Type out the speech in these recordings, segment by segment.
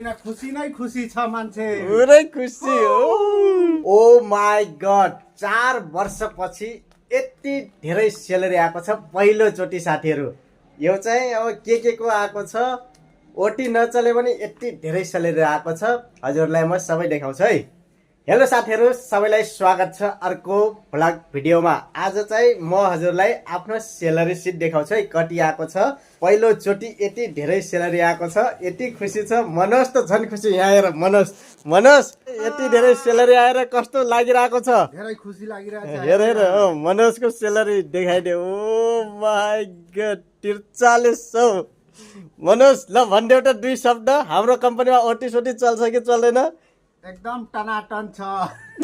खुसी नै खुसी छ मान्छे पुरै खुसी हो। ओ माई गड, 4 वर्षपछि यति धेरै सेलेरी आएको छ पहिलोचोटि साथीहरू। यो चाहिँ अब के को आएको छ, ओटी नचले पनि यति धेरै सेलेरी आएको छ। हजुरलाई म सबै देखाउँछु है। हेलो साथीहरू, सबैलाई स्वागत छ अर्को भ्लग भिडियोमा। आज चाहिँ म हजुरलाई आफ्नो सेलरी सिट देखाउँछु है, कति आएको छ। पहिलोचोटि यति धेरै सेलरी आएको छ, यति खुसी छ। मनोज त झन् खुसी। यहाँ आएर मनोज यति धेरै सेलरी आएर कस्तो लागिरहेको छ? धेरै खुसी लागिरहेछ। हेर मनोजको सेलरी देखाइदे। Oh my god, 4300। मनोज ल भनिदेऊ एउटा 2 शब्द। हाम्रो कम्पनीमा ओटी सोटी चल्छ कि चल्दैन? एकदम टनाटन छ।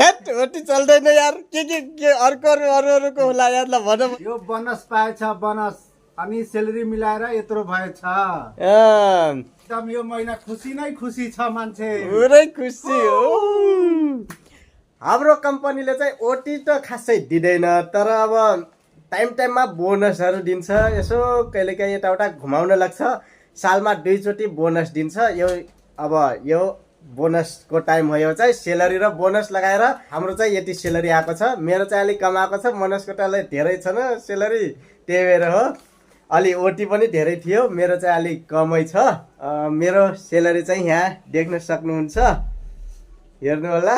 हैट, ओटी चल्दैन यार। के अरूको होला यार, ल भन। यो बोनस पाएछ, बोनस अनि सेलेरी मिलाएर यत्रो भएछ। एकदम यो महिना खुसी नै खुसी छ मान्छे पुरै खुसी हो। हाम्रो कम्पनीले चाहिँ ओटी त खासै दिँदैन, तर अब टाइममा बोनसहरू दिन्छ। यसो कहिलेकाहीँ यताउता घुमाउन लाग्छ। सालमा 2 चोटि बोनस दिन्छ। यो बोनसको टाइम हो। यो चाहिँ सेलरी र बोनस लगाएर हाम्रो चाहिँ यति सेलरी आएको छ। मेरो चाहिँ अलिक कम आएको छ, मनोजको त अलिक धेरै छ न सेलरी, त्यही भएर हो। अलि ओटी पनि धेरै थियो, मेरो चाहिँ अलिक कमै छ। मेरो सेलरी चाहिँ यहाँ देख्न सक्नुहुन्छ, हेर्नु होला।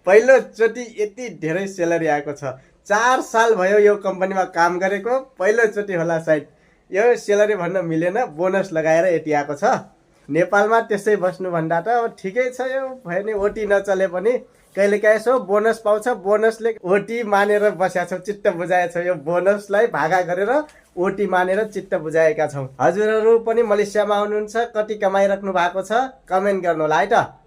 पहिलोचोटि यति धेरै सेलरी आएको छ। 4 साल भयो यो कम्पनीमा काम गरेको, पहिलोचोटि होला सायद। यो सेलरी भन्न मिलेन, बोनस लगाएर यति आएको छ। नेपालमा त्यसै बस्नुभन्दा त अब ठिकै छ। यो भयो नि, ओटी नचले पनि कहिलेकाहीँ यसो बोनस पाउँछ। बोनसले ओटी मानेर बसेका छौँ, चित्त बुझाएका छौँ। यो बोनसलाई भागा गरेर ओटी मानेर चित्त बुझाएका छौँ। हजुरहरू पनि मलेसियामा हुनुहुन्छ, कति कमाइराख्नु भएको छ कमेन्ट गर्नु होला है त।